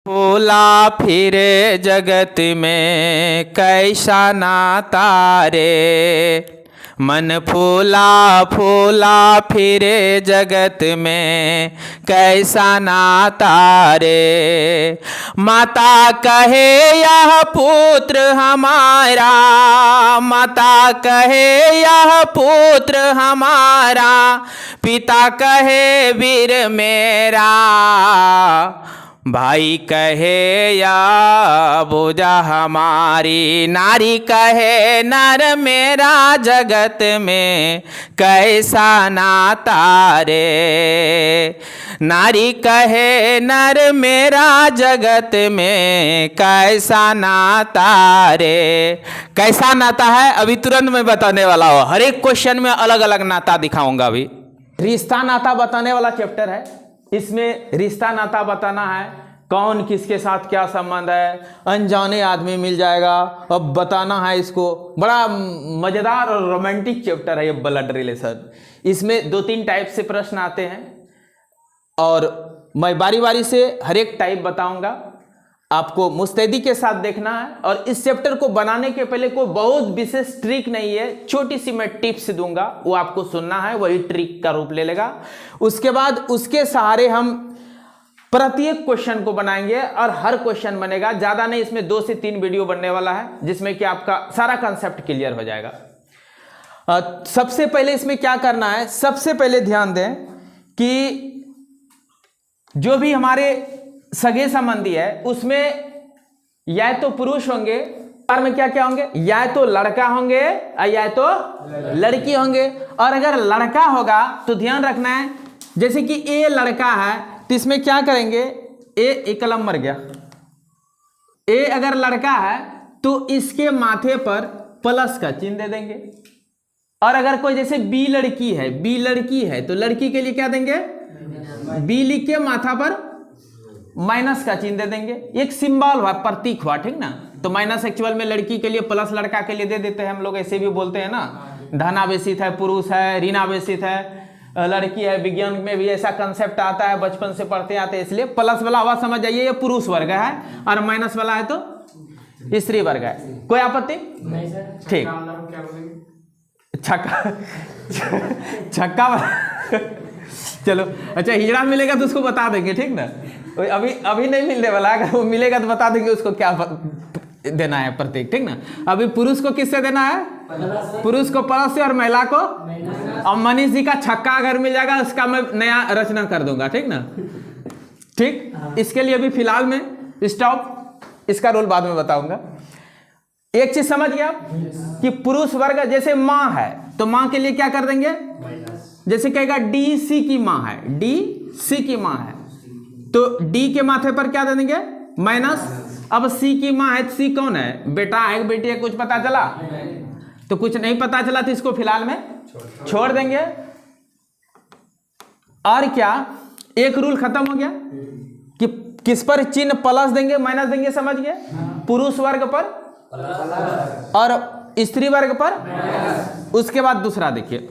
फूला फिरे जगत में कैसा नाता रे, मन फूला फूला फिरे जगत में कैसा नाता रे। माता कहे यह पुत्र हमारा, माता कहे यह पुत्र हमारा, पिता कहे वीर मेरा, भाई कहे या बोझा हमारी, नारी कहे नर मेरा, जगत में कैसा नाता रे। नारी कहे नर मेरा, जगत में कैसा नाता रे। कैसा नाता है अभी तुरंत मैं बताने वाला हूँ। हर एक क्वेश्चन में अलग अलग नाता दिखाऊंगा। अभी रिश्ता नाता बताने वाला चैप्टर है, इसमें रिश्ता नाता बताना है, कौन किसके साथ क्या संबंध है, अनजाने आदमी मिल जाएगा, अब बताना है इसको। बड़ा मजेदार और रोमांटिक चैप्टर है ये ब्लड रिलेशन। इसमें 2-3 टाइप से प्रश्न आते हैं और मैं बारी बारी से हर एक टाइप बताऊंगा, आपको मुस्तैदी के साथ देखना है। और इस चैप्टर को बनाने के पहले कोई बहुत विशेष ट्रिक नहीं है, छोटी सी मैं टिप्स दूंगा, वो आपको सुनना है, वही ट्रिक का रूप ले लेगा। उसके बाद उसके सहारे हम प्रत्येक क्वेश्चन को बनाएंगे और हर क्वेश्चन बनेगा, ज्यादा नहीं, इसमें 2 से 3 वीडियो बनने वाला है, जिसमें कि आपका सारा कंसेप्ट क्लियर हो जाएगा। सबसे पहले इसमें क्या करना है, सबसे पहले ध्यान दें कि जो भी हमारे सगे संबंधी है उसमें या तो पुरुष होंगे, और में क्या क्या होंगे, या तो लड़का होंगे या तो लड़की होंगे। और अगर लड़का होगा तो ध्यान रखना है, जैसे कि ए लड़का है तो इसमें क्या करेंगे, एक कलम मर गया, ए अगर लड़का है तो इसके माथे पर प्लस का चिन्ह दे देंगे। और अगर कोई जैसे बी लड़की है, बी लड़की है तो लड़की के लिए क्या देंगे, बी लिख के माथा पर माइनस का चिन्ह दे देंगे। एक सिंबल हुआ, प्रतीक हुआ, ठीक ना। तो माइनस एक्चुअल में लड़की के लिए, प्लस लड़का के लिए दे देते हैं हम लोग, ऐसे भी बोलते हैं ना। धनावेशित है पुरुष है, ऋणावेशित है लड़की है। विज्ञान में भी ऐसा कंसेप्ट आता है, बचपन से पढ़ते आते हैं, इसलिए प्लस वाला हुआ समझ जाइए ये पुरुष वर्ग है, और माइनस वाला है तो स्त्री वर्ग है। कोई आपत्ति नहीं सर? ठीक, छक्का छक्का चलो अच्छा, हिजड़ा मिलेगा तो उसको बता देंगे, ठीक ना। अभी नहीं मिलने वाला, अगर वो मिलेगा तो बता देंगे उसको क्या देना है प्रत्येक, ठीक ना। अभी पुरुष को किससे देना है, पुरुष को प्लस से और महिला को। और मनीष जी का छक्का अगर मिल जाएगा उसका मैं नया रचना कर दूंगा, ठीक ना। ठीक, इसके लिए अभी फिलहाल में स्टॉप, इसका रोल बाद में बताऊंगा। एक चीज समझ गया कि पुरुष वर्ग जैसे माँ है तो माँ के लिए क्या कर देंगे, जैसे कहेगा डी सी की माँ है, डी सी की माँ है तो डी के माथे पर क्या दे देंगे, माइनस। अब सी की माँ है, सी कौन है, बेटा है बेटी है, कुछ पता चला? तो कुछ नहीं पता चला तो इसको फिलहाल में छोड़ देंगे। और क्या, एक रूल खत्म हो गया कि किस पर चिन्ह प्लस देंगे माइनस देंगे, समझ गए। पुरुष वर्ग पर और स्त्री वर्ग पर। उसके बाद दूसरा देखिए,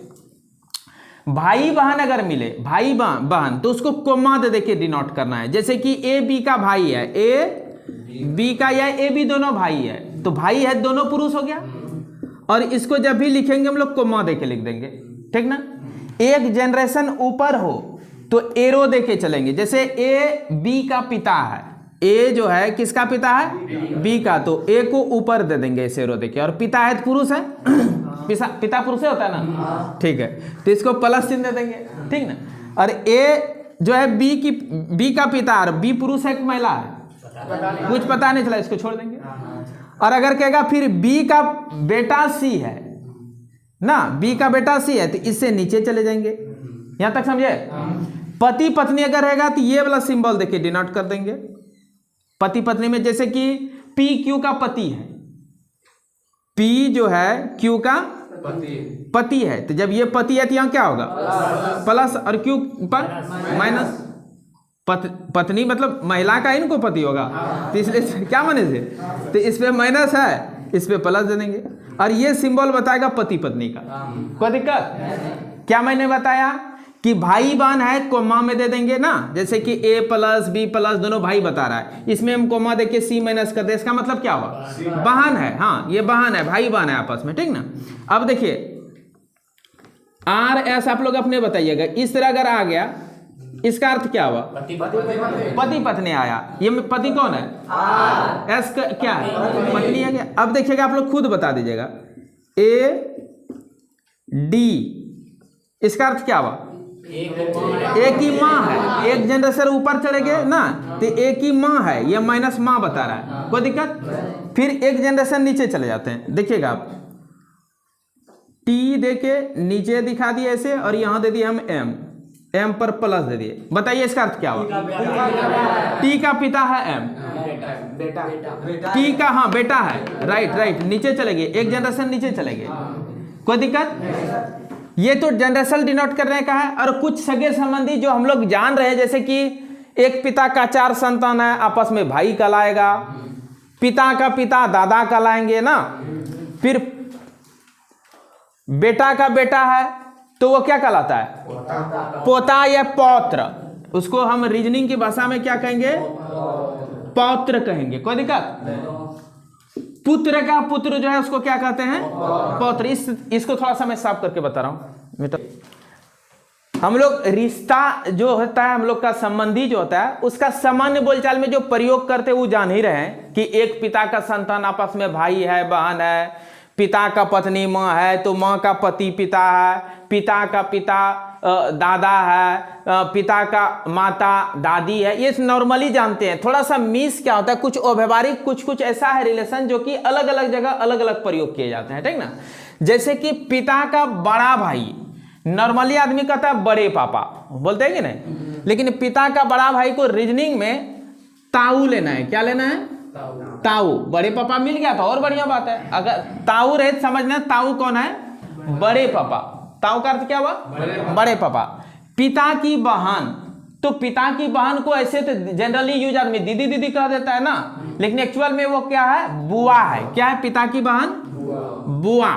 भाई बहन अगर मिले, भाई बहन, तो उसको कोमा दे देके डिनोट करना है। जैसे कि ए बी का भाई है, ए बी का या ए बी दोनों भाई है, तो भाई है दोनों पुरुष हो गया। और इसको जब भी लिखेंगे हम लोग कोमा दे के लिख देंगे, ठीक ना। एक जनरेशन ऊपर हो तो एरो दे के चलेंगे। जैसे ए बी का पिता है, ए जो है किसका पिता है, बी का, तो ए को ऊपर दे देंगे इसे एरो दे के। और पिता है तो पुरुष है पिता पुरुष है होता है ना, ठीक है, तो इसको प्लस चिन्ह दे देंगे, ठीक ना। और ए जो है बी का पिता, और बी पुरुष है कि महिला है, कुछ पता नहीं चला, इसको छोड़ देंगे। और अगर कहेगा फिर बी का बेटा सी है ना, बी का बेटा सी है तो इससे नीचे चले जाएंगे, यहां तक समझे। पति पत्नी अगर रहेगा तो ये वाला सिंबल देखिए डिनोट कर देंगे। पति पत्नी में जैसे कि पी क्यू का पति है, पी जो है क्यू का पति है, तो जब ये पति है तो यहां क्या होगा, प्लस, और क्यू पर माइनस। पत्नी मतलब महिला का इनको पति होगा, तो इसलिए क्या माने थे, तो इस पे माइनस है, इस पे प्लस दे देंगे। और ये सिंबल बताएगा पति पत्नी का। कोई दिक्कत क्या, मैंने बताया कि भाई बहन है, कोमा में दे देंगे ना, जैसे कि a प्लस b प्लस दोनों भाई बता रहा है, इसमें हम कोमा देके c माइनस कर दे, इसका मतलब क्या हुआ, बहन है। हाँ ये बहन है, भाई बहन है आपस में, ठीक ना। अब देखिए आर एस आप लोग अपने बताइएगा, इस तरह अगर आ गया इसका अर्थ क्या हुआ, पति पत्नी आया। ये पति कौन है, एस का क्या है, पत्नी है क्या। अब देखिएगा आप लोग खुद बता दीजिएगा, ए डी इसका अर्थ क्या हुआ, एक ही माँ है, एक जनरेशन ऊपर चले गए ना, तो एक ही माँ है, ये माइनस माँ बता रहा है, कोई दिक्कत। फिर एक जनरेशन नीचे चले जाते हैं, देखिएगा आप टी देके नीचे दिखा दिए ऐसे, और यहां दे दिए हम एम पर प्लस दे दिए। बताइए इसका अर्थ क्या हुआ, टी का पिता है एम, टी का हाँ बेटा है, राइट, नीचे चले गए, एक जनरेशन नीचे चले गए, कोई दिक्कत। ये तो जनरेशन डिनोट करने का है। और कुछ सगे संबंधी जो हम लोग जान रहे हैं, जैसे कि एक पिता का 4 संतान है, आपस में भाई कहलाएगा, पिता का पिता दादा कहलाएंगे ना, फिर बेटा का बेटा है तो वो क्या कहलाता है, पोता या पौत्र, उसको हम रीजनिंग की भाषा में क्या कहेंगे, पौत्र कहेंगे, कोई दिक्कत। पुत्र का पुत्र जो है उसको क्या कहते हैं, पौत्र। इसको थोड़ा सा मैं साफ करके बता रहा हूं बेटा। हम लोग रिश्ता जो होता है, हम लोग का संबंधी जो होता है, उसका सामान्य बोलचाल में जो प्रयोग करते हैं वो जान ही रहे हैं कि एक पिता का संतान आपस में भाई है, बहन है, पिता का पत्नी माँ है तो माँ का पति पिता है, पिता का पिता दादा है, पिता का माता दादी है, ये नॉर्मली जानते हैं। थोड़ा सा मिस क्या होता है, कुछ अव्यवहारिक कुछ ऐसा है रिलेशन जो कि अलग अलग जगह अलग अलग प्रयोग किए जाते हैं, ठीक ना। जैसे कि पिता का बड़ा भाई, नॉर्मली आदमी कहता है बड़े पापा, बोलते हैं कि नहीं, लेकिन पिता का बड़ा भाई को रीजनिंग में ताऊ लेना है, क्या लेना है, ताऊ। बड़े पापा मिल गया तो और बढ़िया बात है। अगर ताऊ रहे समझना, ताऊ कौन है, बड़े पापा। ताऊ का अर्थ क्या हुआ, बड़े पापा। पिता की बहन, तो पिता की बहन को ऐसे तो जनरली यूज आदमी दीदी दीदी कह देता है ना, लेकिन एक्चुअल में वो क्या है, बुआ है। क्या है पिता की बहन, बुआ।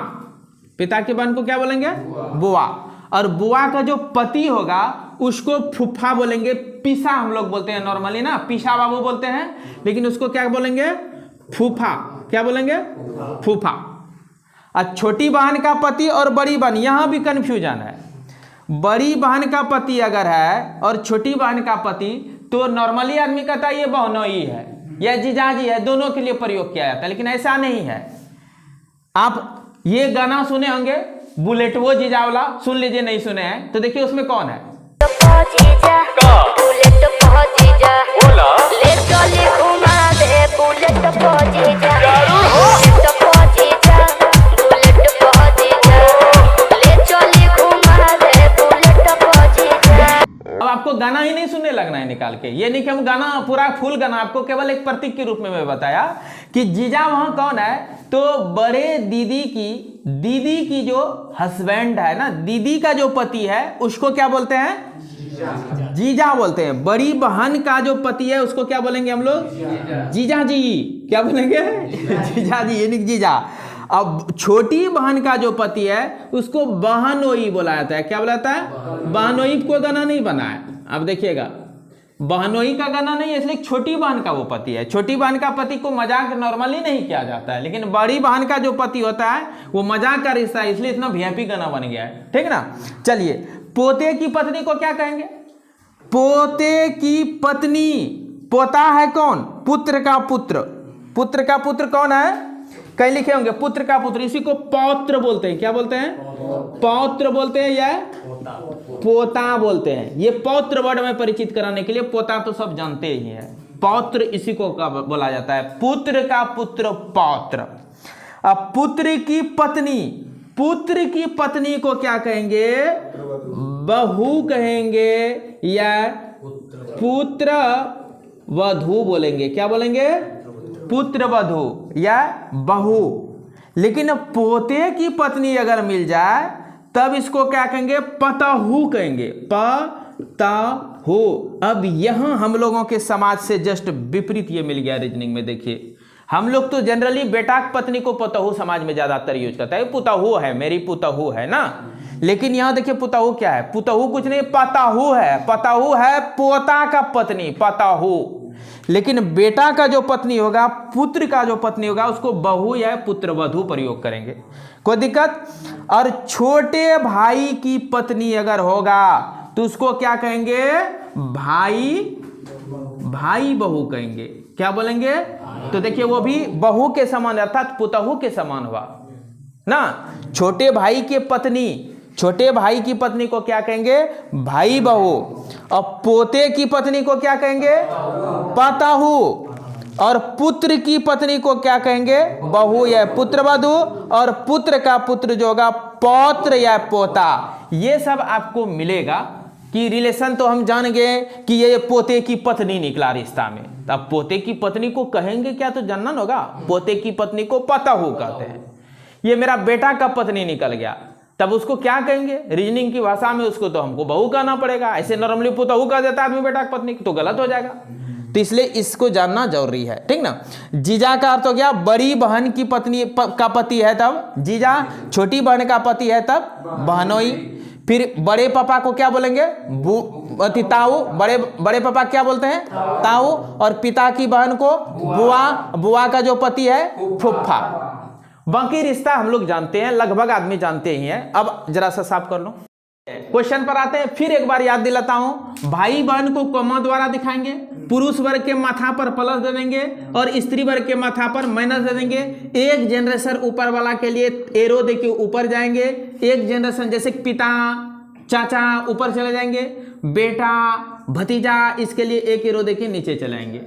पिता की बहन को क्या बोलेंगे, बुआ। और बुआ का जो पति होगा उसको फूफा बोलेंगे, पिसा हम लोग बोलते हैं नॉर्मली ना, पिसा बाबू बोलते हैं, लेकिन उसको क्या बोलेंगे, फूफा। क्या बोलेंगे, फूफा। और छोटी बहन का पति और बड़ी बहन, यहां भी कंफ्यूजन है। बड़ी बहन का पति अगर है और छोटी बहन का पति, तो नॉर्मली आदमी कहता है ये बहनोई है या जीजाजी है, दोनों के लिए प्रयोग किया जाता है, लेकिन ऐसा नहीं है। आप ये गाना सुने होंगे बुलेट वो जीजावला, सुन लीजिए, नहीं सुने हैं तो देखिए उसमें कौन है, अब आपको गाना ही नहीं सुनने लगना है निकाल के। ये नहीं कि हम गाना पूरा फुल गाना, आपको केवल एक प्रतीक के रूप में मैं बताया कि जीजा वहां कौन है, तो बड़े दीदी की जो हस्बैंड है ना, दीदी का जो पति है उसको क्या बोलते हैं, जीजा बोलते हैं। बड़ी बहन का जो पति है उसको क्या बोलेंगे हम लोग, जीजा जी। क्या बोलेंगे, जीजा जी, यानी जीजा। अब छोटी बहन का जो पति है उसको बहनोई बोला जाता है। क्या बोला जाता है, बहनोई। को गाना नहीं बना है, अब देखिएगा बहनोई का गाना नहीं है, इसलिए छोटी बहन का वो पति है। छोटी बहन का पति को मजाक नॉर्मली नहीं किया जाता है, लेकिन बड़ी बहन का जो पति होता है वो मजाक का रिश्ता है, इसलिए इतना वीआईपी गाना बन गया है, ठीक ना। चलिए, पोते की पत्नी को क्या कहेंगे, पोते की पत्नी। पोता है कौन, पुत्र का पुत्र। पुत्र का पुत्र कौन है, कहीं लिखे होंगे पुत्र का पुत्र, इसी को पौत्र बोलते हैं। क्या बोलते हैं, पौत्र बोलते हैं या पोता बोलते हैं। ये पौत्र वर्ड में परिचित कराने के लिए, पोता तो सब जानते ही हैं, पौत्र इसी को बोला जाता है, पुत्र का पुत्र पौत्र। अब पुत्र की पत्नी, पुत्र की पत्नी को क्या कहेंगे, बहू कहेंगे या पुत्र वधू बोलेंगे। क्या बोलेंगे, पुत्र वधू या बहू। लेकिन पोते की पत्नी अगर मिल जाए तब इसको क्या कहेंगे, पतहू कहेंगे, पतहू। अब यहां हम लोगों के समाज से जस्ट विपरीत ये मिल गया रीजनिंग में। देखिए हम लोग तो जनरली बेटा की पत्नी को पुतहू समाज में ज्यादातर यूज करता है, पुतहू है, मेरी पुतहू है ना। लेकिन यहां देखिए पुतहू क्या है, पुतहू कुछ नहीं, पताहू है। पताहू है पोता का पत्नी, पताहू। लेकिन बेटा का जो पत्नी होगा, पुत्र का जो पत्नी होगा, उसको बहू या पुत्रवधू प्रयोग करेंगे, कोई दिक्कत। और छोटे भाई की पत्नी अगर होगा तो उसको क्या कहेंगे, भाई बहू कहेंगे। क्या बोलेंगे, तो देखिए वो भी बहू के समान अर्थात पुतहू के समान हुआ ना। छोटे भाई की पत्नी को क्या कहेंगे, भाई बहू। और पोते की पत्नी को क्या कहेंगे, पताहू। और पुत्र की पत्नी को क्या कहेंगे, बहू या पुत्रवधू। और पुत्र का पुत्र जो होगा पौत्र या पोता। ये सब आपको मिलेगा कि रिलेशन तो हम जान गए कि ये पोते की पत्नी निकला रिश्ता में। तब पोते की पत्नी को कहेंगे क्या, तो जानना होगा। पोते की पत्नी को पताहू कहते हैं। ये मेरा बेटा का पत्नी निकल गया, तब उसको क्या कहेंगे, रीजनिंग की भाषा में उसको तो हमको बहू कहना पड़ेगा। ऐसे नॉर्मली पुतहू कह देता आदमी बेटा की पत्नी, तो गलत हो जाएगा। तो इसलिए इसको जानना जरूरी है, ठीक ना। जीजा का अर्थ हो गया बड़ी बहन की पत्नी का पति है तब जीजा, छोटी बहन का पति है तब बहनोई। फिर बड़े पापा को क्या बोलेंगे, ताऊ। बड़े पापा क्या बोलते हैं, ताऊ। और पिता की बहन को बुआ, बुआ का जो पति है फुफ्फा। बाकी रिश्ता हम लोग जानते हैं, लगभग आदमी जानते ही हैं। अब जरा सा साफ कर लो। क्वेश्चन पर आते हैं, फिर एक बार याद दिलाता हूं। भाई बहन को कॉमा द्वारा दिखाएंगे, पुरुष वर्ग के माथा पर प्लस दे देंगे और स्त्री वर्ग के माथा पर माइनस दे देंगे। एक जनरेशन ऊपर वाला के लिए एरो देके ऊपर जाएंगे, एक जनरेशन जैसे पिता चाचा ऊपर चले जाएंगे, बेटा भतीजा इसके लिए एक एरो देके नीचे चलाएंगे।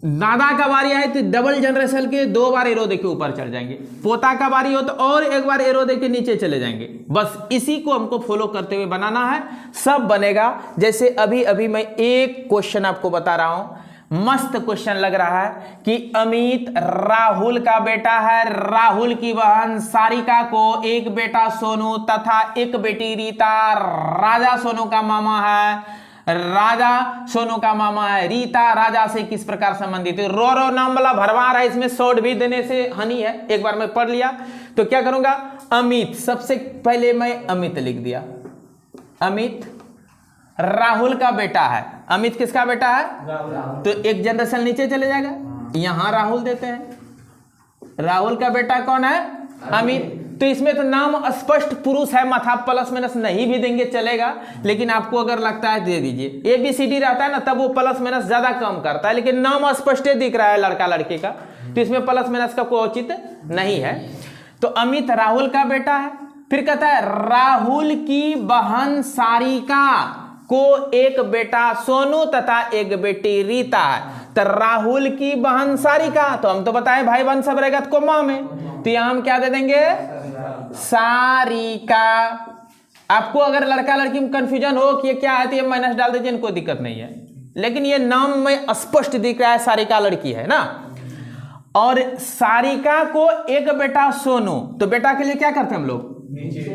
दादा का बारी आए तो डबल जनरेशन के 2 बार एरो देके ऊपर चढ़ जाएंगे। पोता का बारी हो तो और एक बार एरो देके नीचे चले जाएंगे। बस इसी को हमको फॉलो करते हुए बनाना है, सब बनेगा। जैसे अभी अभी मैं एक क्वेश्चन आपको बता रहा हूं, मस्त क्वेश्चन लग रहा है कि अमित राहुल का बेटा है, राहुल की बहन सारिका को एक बेटा सोनू तथा एक बेटी रीता, राजा सोनू का मामा है, राजा सोनू का मामा है, रीता राजा से किस प्रकार संबंधित है। रो नाम वाला भरवार है, इसमें शॉर्ट भी देने से हानि है, एक बार मैं पढ़ लिया तो क्या करूंगा, अमित, सबसे पहले मैं अमित लिख दिया। अमित राहुल का बेटा है। अमित किसका बेटा है, तो एक जनरेशन नीचे चले जाएगा, यहां राहुल देते हैं। राहुल का बेटा कौन है, अमित। तो इसमें तो नाम स्पष्ट पुरुष है, माथा प्लस माइनस नहीं भी देंगे चलेगा, लेकिन आपको अगर लगता है दे दीजिए। ABCD रहता है ना, तब वो प्लस माइनस ज्यादा कम करता है, लेकिन नाम स्पष्ट दिख रहा है लड़का लड़के का, तो इसमें प्लस माइनस का कोई औचित्य नहीं है। तो अमित राहुल का बेटा है। फिर कहता है राहुल की बहन सारिका को एक बेटा सोनू तथा एक बेटी रीता है। तो राहुल की बहन सारिका, तो हम तो बताए भाई बहन सब रहेगा तो कोमा में, तो यहां हम क्या दे देंगे, सारिका। आपको अगर लड़का लड़की में कंफ्यूजन हो कि ये क्या है तो ये माइनस डाल दीजिए, इनको दिक्कत नहीं है। लेकिन ये नाम में स्पष्ट दिख रहा है सारिका लड़की है ना। और सारिका को एक बेटा सोनू, तो बेटा के लिए क्या करते हैं हम लोग,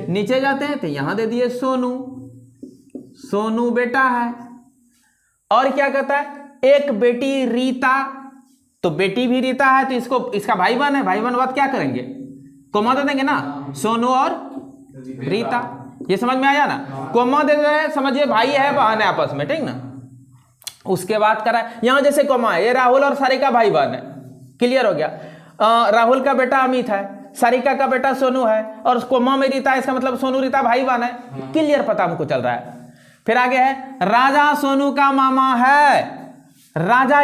नीचे जाते हैं, तो यहां दे दिए सोनू, सोनू बेटा है। और क्या कहता है, एक बेटी रीता, तो बेटी भी रीता है, तो इसको इसका भाई बहन है, भाई बहन बात क्या करेंगे, कोमा दे देंगे ना, सोनू और रीता। ये समझ में आया ना, कोमा दे रहे हैं, समझिए भाई है बहन है आपस में, ठीक ना। उसके बाद करा यहां जैसे कोमा है, ये राहुल और सारिका भाई बहन है, क्लियर हो गया। राहुल का बेटा अमित है, सारिका का बेटा सोनू है, और कोमा में रीता, इसका मतलब सोनू रीता भाई बहन है, क्लियर पता हमको चल रहा है। फिर आगे है राजा सोनू का मामा है। राजा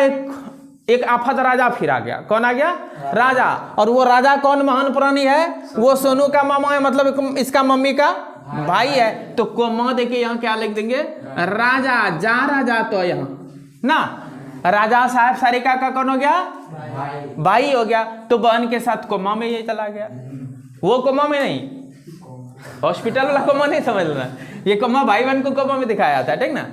एक आफत राजा फिर आ गया, कौन आ गया, राजा। और वो राजा कौन, महान प्राणी है, वो सोनू का मामा है, मतलब इसका मम्मी का भाई है। तो कोमा देके यहाँ क्या लिख देंगे, राजा, जा राजा, तो यहाँ ना राजा साहब सारिका का कौन हो गया, भाई हो गया। तो बहन के साथ कोमा में ये चला गया, वो कोमा में नहीं, हॉस्पिटल वाला कोमा नहीं समझना, ये कोमा भाई बहन को कोमा में दिखाया जाता है, ठीक ना।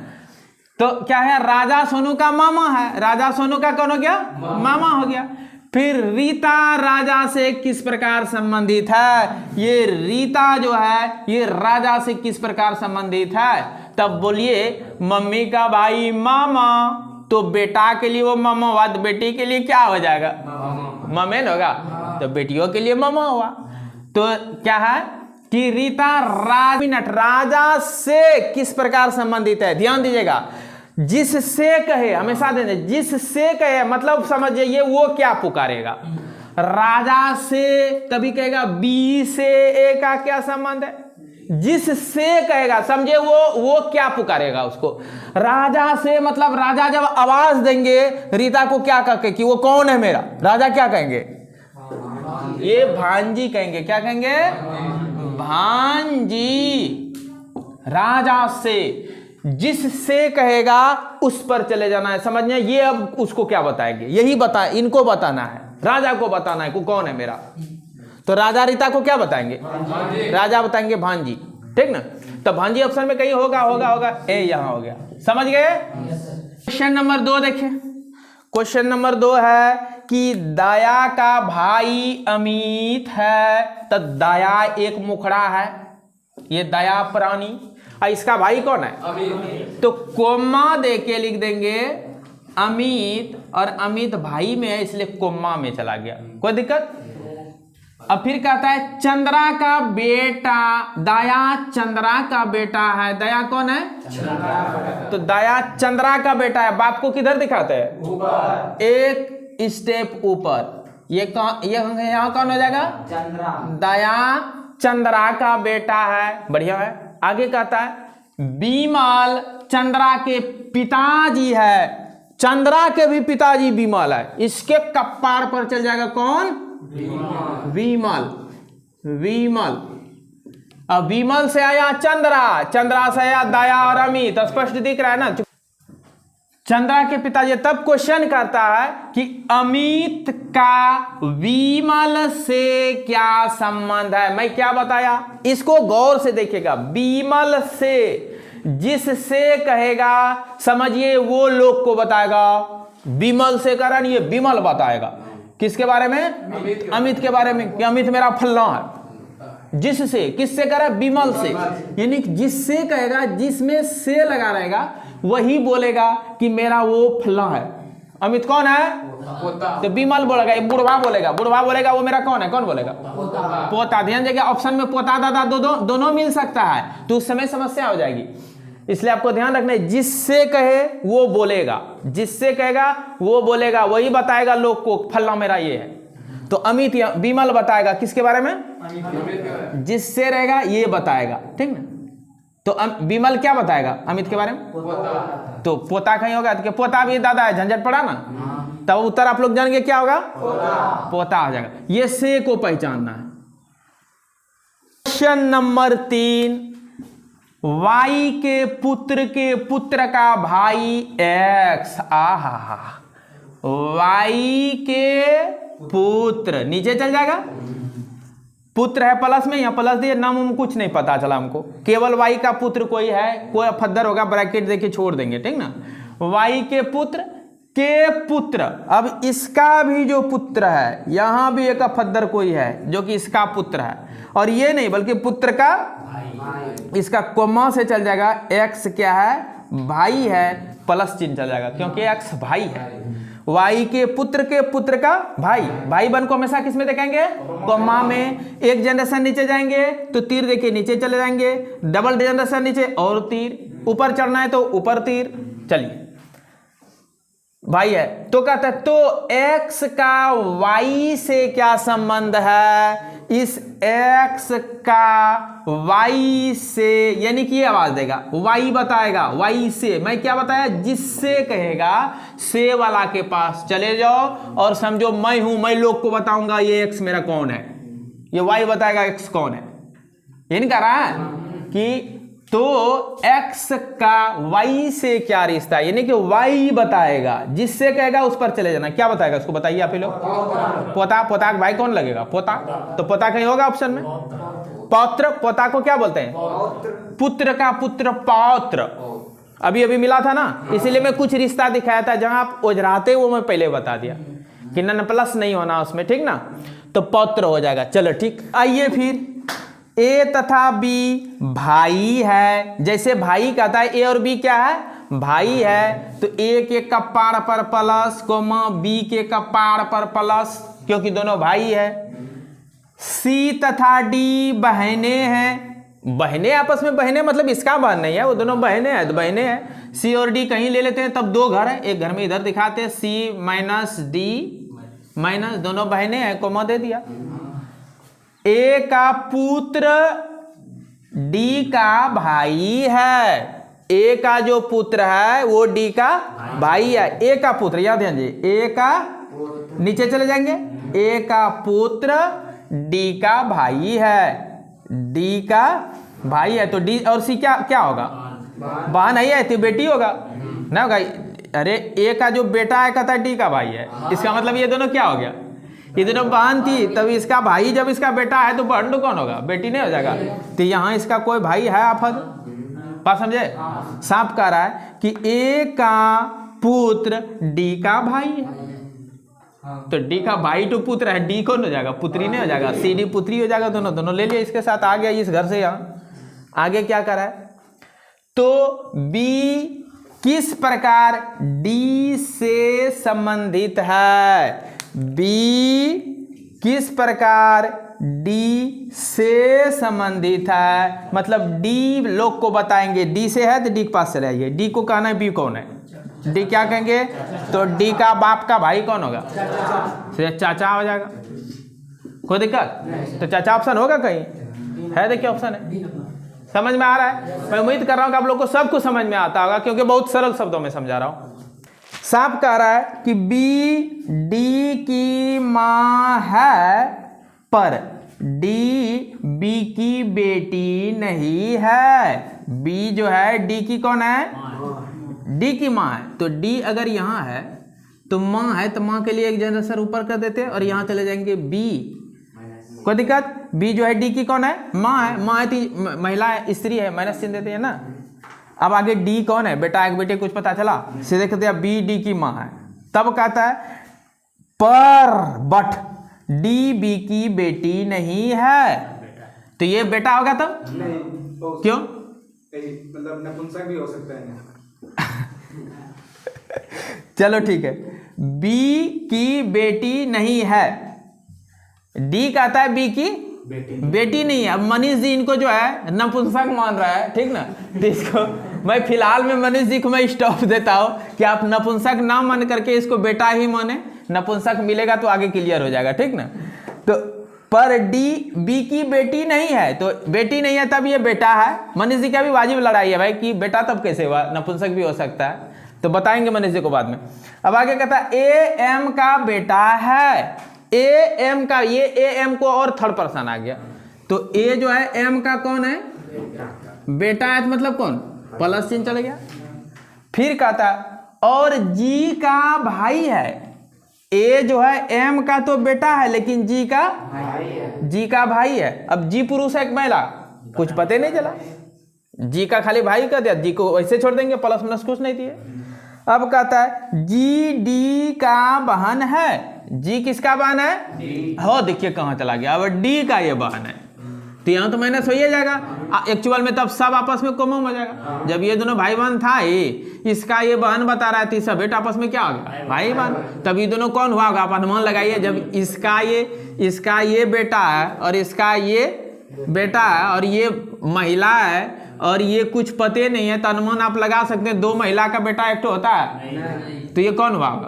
तो क्या है, राजा सोनू का मामा है, राजा सोनू का कौन हो गया, मामा हो गया। फिर रीता राजा से किस प्रकार संबंधित है, ये रीता जो है ये राजा से किस प्रकार संबंधित है, तब बोलिए मम्मी का भाई मामा, तो बेटा के लिए वो ममा हुआ, तो बेटी के लिए क्या हो जाएगा? ममेन होगा। तो बेटियों के लिए ममा हुआ। तो क्या है कि रीता राजा से किस प्रकार संबंधित है? ध्यान दीजिएगा, जिससे कहे, हमेशा देने, जिससे कहे मतलब समझिए ये वो क्या पुकारेगा? राजा से कभी कहेगा बी से ए का क्या संबंध है? जिससे कहेगा, समझे वो क्या पुकारेगा उसको? राजा से मतलब राजा जब आवाज देंगे रीता को क्या कहे कि वो कौन है मेरा, राजा क्या कहेंगे? ये भांजी कहेंगे। क्या कहेंगे? भांजी। राजा से जिससे कहेगा उस पर चले जाना है, समझने? ये अब उसको क्या बताएंगे? यही बता, इनको बताना है, राजा को बताना है को कौन है मेरा। तो राजा रीता को क्या बताएंगे? राजा बताएंगे भांजी, ठीक ना? तो भांजी ऑप्शन में कहीं होगा ए यहां हो गया। समझ गए? क्वेश्चन नंबर 2 देखिए। क्वेश्चन नंबर 2 है कि दया का भाई अमित है, तो दया एक मुखड़ा है, ये दया प्राणी, और इसका भाई कौन है? अमित। तो कोमा दे के लिख देंगे अमित, और अमित भाई में है इसलिए कोमा में चला गया, कोई दिक्कत? अब फिर कहता है चंद्रा का बेटा, दया चंद्रा का बेटा है। दया कौन है? तो दया चंद्रा का बेटा है। बाप को किधर दिखाते हैं? ऊपर, एक स्टेप ऊपर। ये यहाँ कौन हो जाएगा? चंद्रा। दया चंद्रा का बेटा है, बढ़िया है। आगे कहता है बीमल चंद्रा के पिताजी है, चंद्रा के भी पिताजी बीमल है, इसके कपार पर चल जाएगा कौन? विमल। विमल। अब विमल से आया चंद्रा, चंद्रा से आया दया और अमित, स्पष्ट दिख रहा है ना? चंद्रा के पिताजी। तब क्वेश्चन करता है कि अमित का विमल से क्या संबंध है? मैं क्या बताया, इसको गौर से देखिएगा। विमल से जिससे कहेगा, समझिए वो लोग को बताएगा। विमल से कारण ये विमल बताएगा किसके बारे में? अमित के बारे में, कि अमित मेरा फल्ला है। जिससे, किससे कह रहा है? विमल से, यानी जिससे कहेगा, जिसमें से लगा रहेगा वही बोलेगा कि मेरा वो फल्ला है। अमित कौन है? तो विमल बोलेगा, बुढ़वा बोलेगा, बुढ़वा बोलेगा वो मेरा कौन है? कौन बोलेगा? पोता। ध्यान देगा, ऑप्शन में पोता दादा दोनों मिल सकता है, तो उस समय समस्या हो जाएगी, इसलिए आपको ध्यान रखना है। जिससे कहे वो बोलेगा, जिससे कहेगा वो बोलेगा, वही बताएगा लोग को फल्ला मेरा ये है। तो अमित विमल बताएगा किसके बारे में? जिससे रहेगा ये बताएगा, ठीक ना? तो विमल क्या बताएगा अमित के बारे में? पोता। तो पोता कहीं होगा, तो पोता भी दादा है, झंझट पड़ा ना? तब उत्तर आप लोग जानेंगे क्या होगा? पोता हो जाएगा। ये से को पहचानना है। क्वेश्चन नंबर 3, वाई के पुत्र का भाई एक्स। आहा, वाई के पुत्र, नीचे चल जाएगा, पुत्र है प्लस में, यहां प्लस दिए, नाम कुछ नहीं पता चला हमको, केवल वाई का पुत्र कोई है, कोई फद्दर होगा, ब्रैकेट देके छोड़ देंगे, ठीक ना? वाई के पुत्र। अब इसका भी जो पुत्र है, यहां भी एक फद्दर कोई है जो कि इसका पुत्र है, और ये नहीं बल्कि पुत्र का, इसका कोमा से चल जाएगा। एक्स क्या है? भाई है, प्लस चिन्ह चल जाएगा क्योंकि एक्स भाई है। वाई के पुत्र का भाई, भाई बन को हमेशा किस में देखेंगे? कोमा में। एक जनरेशन नीचे जाएंगे तो तीर देखिए नीचे चले जाएंगे, डबल जनरेशन नीचे और तीर, ऊपर चढ़ना है तो ऊपर तीर। चलिए, भाई है तो कहता है तो एक्स का वाई से क्या संबंध है? इस एक्स का वाई से, यानी कि ये आवाज देगा, वाई बताएगा, वाई से। मैं क्या बताया? जिससे कहेगा से वाला के पास चले जाओ और समझो मैं हूं, मैं लोग को बताऊंगा ये एक्स मेरा कौन है, ये वाई बताएगा एक्स कौन है। ये नहीं कह रहा है कि तो x का y से क्या रिश्ता है, यानी कि y बताएगा, जिससे कहेगा उस पर चले जाना। क्या बताएगा उसको? बताइए आप ही लोग। पोता। पोता का भाई कौन लगेगा? पोता। तो पोता कहीं होगा ऑप्शन में। पौत्र। पोता को क्या बोलते हैं? पुत्र का पुत्र पौत्र। अभी मिला था ना, इसीलिए मैं कुछ रिश्ता दिखाया था, जहां आप ओझराते वो मैं पहले बता दिया कि न प्लस नहीं होना उसमें, ठीक ना? तो पौत्र हो जाएगा। चलो ठीक, आइए फिर ए तथा बी भाई है। जैसे भाई कहता है, ए और बी क्या है? भाई है, तो ए के कपाड़ पर प्लस कोमा बी के कपाड़ पर प्लस, क्योंकि दोनों भाई है। सी तथा डी बहने हैं, बहने आपस में, बहने मतलब इसका बहन नहीं है, वो दोनों बहने हैं तो बहने हैं। सी और डी कहीं ले लेते हैं, तब दो घर है, एक घर में इधर दिखाते हैं, सी माइनस डी माइनस, दोनों बहने हैं, कोमा दे दिया। ए का पुत्र डी का भाई है, ए का जो पुत्र है वो डी का भाई है। ए का पुत्र, याद ध्यान दीजिए, ए का, नीचे चले जाएंगे, ए का पुत्र डी का भाई है, डी का भाई है, तो डी और सी क्या क्या होगा, बहन नहीं है तो बेटी होगा ना होगा। अरे ए का जो बेटा है कहता है डी का भाई है, इसका मतलब ये दोनों क्या हो गया, ये दोनों बहन थी, तब इसका भाई जब इसका बेटा है तो बहन तो कौन होगा, बेटी नहीं हो जाएगा। तो यहाँ इसका कोई भाई है आफत, बात समझे। सांप कह रहा है कि ए का पुत्र डी का भाई है, तो डी का भाई तो पुत्र है, डी कौन हो जाएगा, पुत्री नहीं हो जाएगा, सी डी पुत्री हो जाएगा, दोनों दोनों ले लिया, इसके साथ आ गया इस घर से यहाँ। आगे क्या करा है, तो बी किस प्रकार डी से संबंधित है, बी किस प्रकार डी से संबंधित है, मतलब डी लोग को बताएंगे, डी से है तो डी के पास चले आइए, डी को कहना है बी कौन है, डी क्या कहेंगे, तो डी का बाप का भाई कौन होगा, चाचा हो जाएगा, कोई दिक्कत। तो चाचा ऑप्शन होगा कहीं है, देखिए ऑप्शन है, समझ में आ रहा है। मैं उम्मीद कर रहा हूं कि आप लोग को सब कुछ समझ में आता होगा, क्योंकि बहुत सरल शब्दों में समझा रहा हूं। सांप कह रहा है कि बी डी की मां है, पर डी बी की बेटी नहीं है। बी जो है डी की कौन है, डी की मां है, तो डी अगर यहाँ है तो मां है, तो मां के लिए एक जनरेशन ऊपर कर देते हैं और यहाँ चले जाएंगे बी, कोई दिक्कत। बी जो है डी की कौन है, मां है, मां है तो महिला है, स्त्री है, माइनस चिन्ह देते हैं ना। अब आगे डी कौन है, बेटा एक बेटे कुछ पता चला, सीधे कहते हैं बी डी की मां है, तब कहता है पर बट डी बी की बेटी नहीं है, तो ये बेटा होगा तब नहीं, क्यों, मतलब नपुंसक भी हो सकता है चलो ठीक है, बी की बेटी नहीं है, डी कहता है बी की बेटी नहीं है। अब मनीष जी इनको जो है नपुंसक मान रहा है, ठीक ना, तो इसको मैं फिलहाल में मनीष जी को मैं स्टॉप देता हूं कि आप नपुंसक ना मान करके इसको बेटा ही माने, नपुंसक मिलेगा तो आगे क्लियर हो जाएगा, ठीक ना। तो पर डी बी की बेटी नहीं है, तो बेटी नहीं है तब ये बेटा है। मनीष जी का भी वाजिब लड़ाई है भाई कि बेटा तब कैसे हुआ, नपुंसक भी हो सकता है, तो बताएंगे मनीष जी को बाद में। अब आगे कहता है ए एम का बेटा है, ए एम का, ये ए एम को और थर्ड पर्सन आ गया, तो ए जो है एम का कौन है, बेटा है, तो मतलब कौन, प्लस चिन्ह चल गया। फिर कहता है और जी का भाई है, ए जो है एम का तो बेटा है लेकिन जी का भाई है। अब जी पुरुष है एक महिला, कुछ पता नहीं चला, जी का खाली भाई कर दिया, जी को वैसे छोड़ देंगे, प्लस माइनस कुछ नहीं दिए। अब कहता है जी डी का बहन है, जी किसका बहन है, हो देखिए कहां चला गया, अब डी का ये बहन है, तो यहाँ तो माइनस हो ही जाएगा एक्चुअल में, तब सब आपस में कॉमन हो जाएगा। जब ये दोनों भाई बहन था ही, इसका ये बहन बता रहा है, सब बेटा आपस में क्या हो गया, भाई बहन, तब ये दोनों कौन हुआ होगा, आप अनुमान लगाइए। जब इसका ये बेटा है और इसका ये बेटा है और ये महिला है और ये कुछ पते नहीं है, तो अनुमान आप लगा सकते हैं, दो महिला का बेटा एक तो होता है, तो ये कौन हुआ होगा,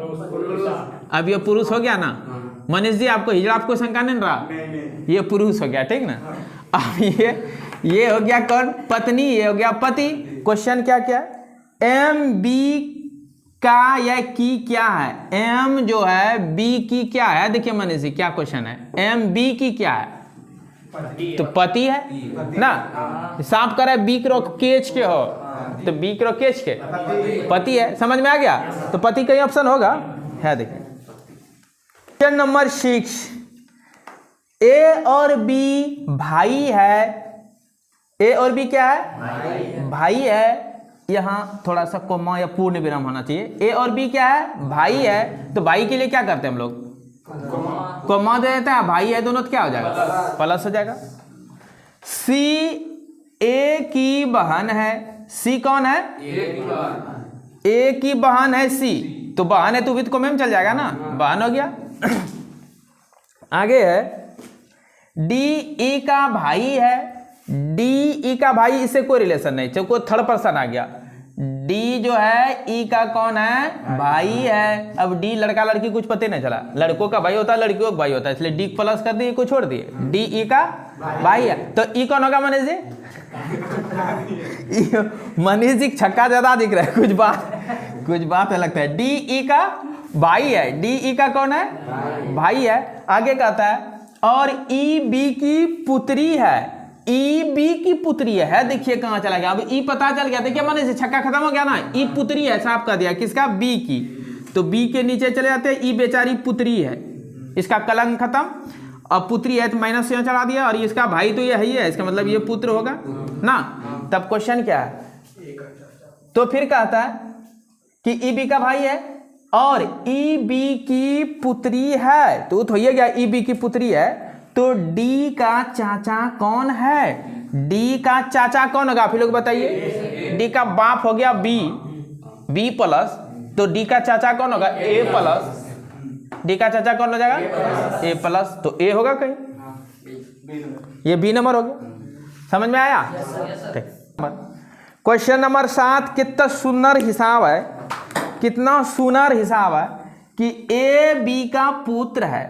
अब ये पुरुष हो गया ना। मनीष जी आपको हिजड़ा, आपको शंका नहीं रहा, ये पुरुष हो गया, ठीक ना। अब ये हो गया कौन, पत्नी, ये हो गया पति। क्वेश्चन क्या क्या, एम बी का या की क्या है, एम जो है बी की क्या है, देखिए मनीष जी क्या क्वेश्चन है, एम बी की क्या है, तो पति है ना। सांप कर रहा है बी करो केच के हो, तो बी करो केच के पति है, समझ में आ गया, तो पति कहीं ऑप्शन होगा है। देखिए क्वेश्चन नंबर 6, ए और बी भाई है, ए और बी क्या है, भाई है, यहां थोड़ा सा कोमा या पूर्ण विराम होना चाहिए। ए और बी क्या है, भाई है, तो भाई के लिए क्या करते हैं हम लोग, कोमा दे देते हैं, भाई है दोनों, तो क्या हो जाएगा, प्लस हो जाएगा। सी ए की बहन है, सी कौन है, ए की बहन है सी, तो बहन है तो विद को में चल जाएगा ना, बहन हो गया। आगे है डी ई का भाई है, डी ई का भाई, इससे कोई रिलेशन नहीं, चलो कोई थर्ड पर्सन आ गया। डी जो है ई का कौन है, भाई है। अब डी लड़का लड़की कुछ पता नहीं चला, लड़कों का भाई होता है लड़कियों का भाई होता है, इसलिए डी प्लस कर दिए, को छोड़ दिए, डी ई का भाई है। तो ई कौन होगा मनीष जी? मनीष जी छक्का ज्यादा दिख रहा है, कुछ बात है लगता है। डी ई का भाई है, डी ई का कौन है, भाई है। आगे कहता है और ई बी की पुत्री है, ई बी की पुत्री है, देखिए कहां चला गया, अब ई पता चल गया, देखिए माने छक्का खत्म हो गया ना, ई पुत्री है, साफ कर दिया, किसका, बी की। तो बी के नीचे चले जाते हैं, ई बेचारी पुत्री है, इसका कलंक खत्म। अब पुत्री है तो माइनस यहाँ चढ़ा दिया, और इसका भाई तो ये है, इसका मतलब ये पुत्र होगा ना। तब क्वेश्चन क्या है, तो फिर कहता है कि ई बी का भाई है और ई बी की पुत्री है, तो हो गया ई बी की पुत्री है, तो डी का चाचा कौन है, डी का चाचा कौन होगा, फिर लोग बताइए। डी का बाप हो गया बी, बी प्लस, तो डी का चाचा कौन होगा, ए प्लस, डी का चाचा कौन हो जाएगा, ए प्लस, तो ए होगा कहीं, ये बी नंबर हो गया। समझ में आया? क्वेश्चन नंबर 7, कितना सुंदर हिसाब है, कितना सुंदर हिसाब है कि ए बी का पुत्र है,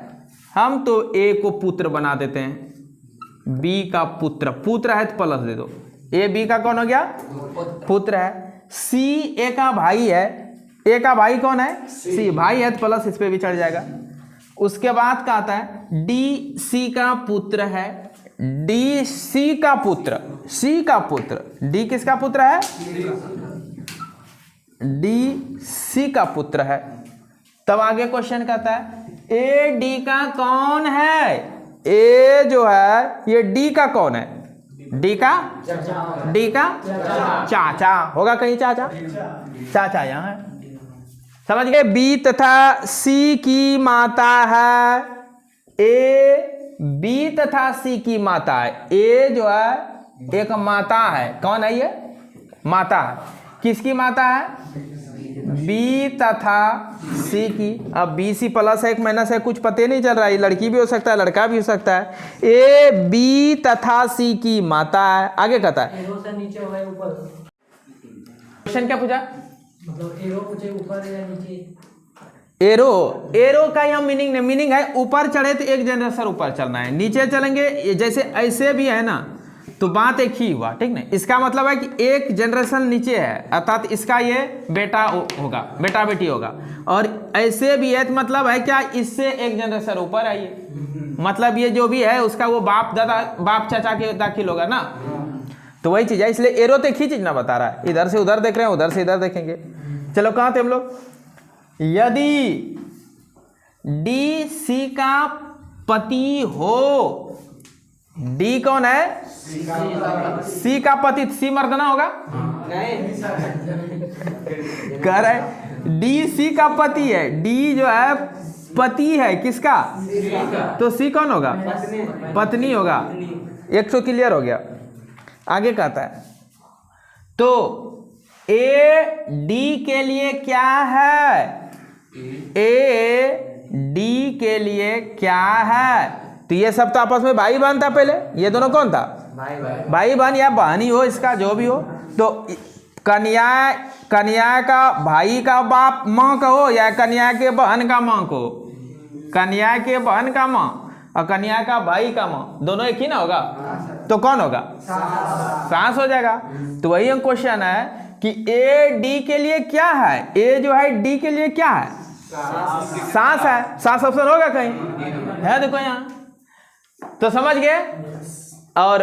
हम तो ए को पुत्र बना देते हैं, बी का पुत्र है तो प्लस दे दो, ए बी का कौन हो गया, पुत्र है। सी ए का भाई है, ए का भाई कौन है, सी, भाई है तो प्लस इस पे भी चढ़ जाएगा। उसके बाद क्या आता है, डी सी का पुत्र है, डी सी का पुत्र, सी का पुत्र, डी किसका पुत्र है, डी सी का पुत्र है। तब आगे क्वेश्चन कहता है ए डी का कौन है, ए जो है ये डी का कौन है, डी का चाचा होगा कहीं, चाचा यहाँ है, समझ गए। बी तथा सी की माता है, ए बी तथा सी की माता है, ए जो है एक माता है, कौन है ये, माता है, किसकी माता है, बी तथा सी की। अब बी सी प्लस है, एक माइनस है, कुछ पता नहीं चल रहा है, ये लड़की भी हो सकता है लड़का भी हो सकता है। ए बी तथा सी की माता है। आगे कहता है क्वेश्चन क्या पूछा, मतलब एरो पूछे ऊपर या नीचे, एरो का यह मीनिंग है ऊपर चढ़े तो एक जनरेशन ऊपर चलना है, नीचे चलेंगे जैसे ऐसे भी है ना, तो बात एक ही हुआ, ठीक ना। इसका मतलब है कि एक जनरेशन नीचे है, अर्थात इसका ये बेटा होगा, बेटा बेटी होगा, और ऐसे भी है तो मतलब है क्या, इससे एक जनरेशन ऊपर आइए, मतलब ये जो भी है उसका वो बाप दादा बाप चाचा के दाखिल होगा ना, तो वही चीज है। इसलिए एरो तो एक ही चीज ना बता रहा है, इधर से उधर देख रहे हैं, उधर से इधर देखेंगे। चलो कहाँ थे हम लोग, यदि डी सी का पति हो, डी कौन है, सी का पति, सी मर्दना होगा, कह रहे डी सी का पति है, डी जो है पति है किसका, तो सी कौन होगा, पत्नी होगा। 100 क्लियर हो गया। आगे कहता है तो ए डी के लिए क्या है, ए डी के लिए क्या है, तो ये सब तो आपस में भाई बहन था पहले, ये दोनों कौन था, भाई बहन या बहनी हो, इसका जो भी हो। तो कन्या का भाई का बाप माँ का हो या कन्या के बहन का माँ को, कन्या के बहन का माँ और कन्या का भाई का माँ, दोनों एक ही ना होगा, तो कौन होगा, सास हो जाएगा। तो वही हम क्वेश्चन है कि ए डी के लिए क्या है, ए जो है डी के लिए क्या है, सास है, सास ऑप्शन होगा कहीं है, देखो यहाँ, तो समझ गए। और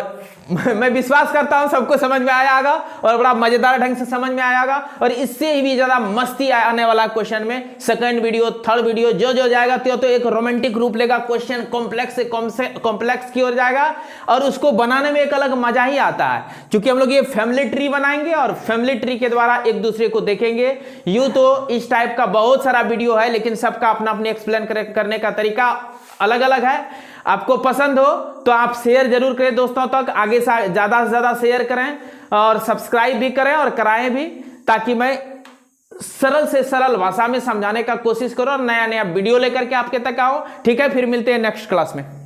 मैं विश्वास करता हूं सबको समझ में आया होगा और बड़ा मजेदार ढंग से समझ में आया होगा, और इससे भी ज्यादा मस्ती आने वाला क्वेश्चन में सेकंड वीडियो थर्ड वीडियो जो जाएगा तो एक रोमांटिक रूप लेगा, क्वेश्चन कॉम्प्लेक्स से कॉम्प्लेक्स की ओर जाएगा, और उसको बनाने में एक अलग मजा ही आता है, क्योंकि हम लोग ये फैमिली ट्री बनाएंगे और फैमिली ट्री के द्वारा एक दूसरे को देखेंगे। यूं तो इस टाइप का बहुत सारा वीडियो है, लेकिन सबका अपना अपने एक्सप्लेन करने का तरीका अलग अलग है। आपको पसंद हो तो आप शेयर जरूर करें दोस्तों तक, आगे ज्यादा से ज्यादा शेयर करें और सब्सक्राइब भी करें और कराएं भी, ताकि मैं सरल से सरल भाषा में समझाने का कोशिश करो और नया नया वीडियो लेकर के आपके तक आओ। ठीक है, फिर मिलते हैं नेक्स्ट क्लास में।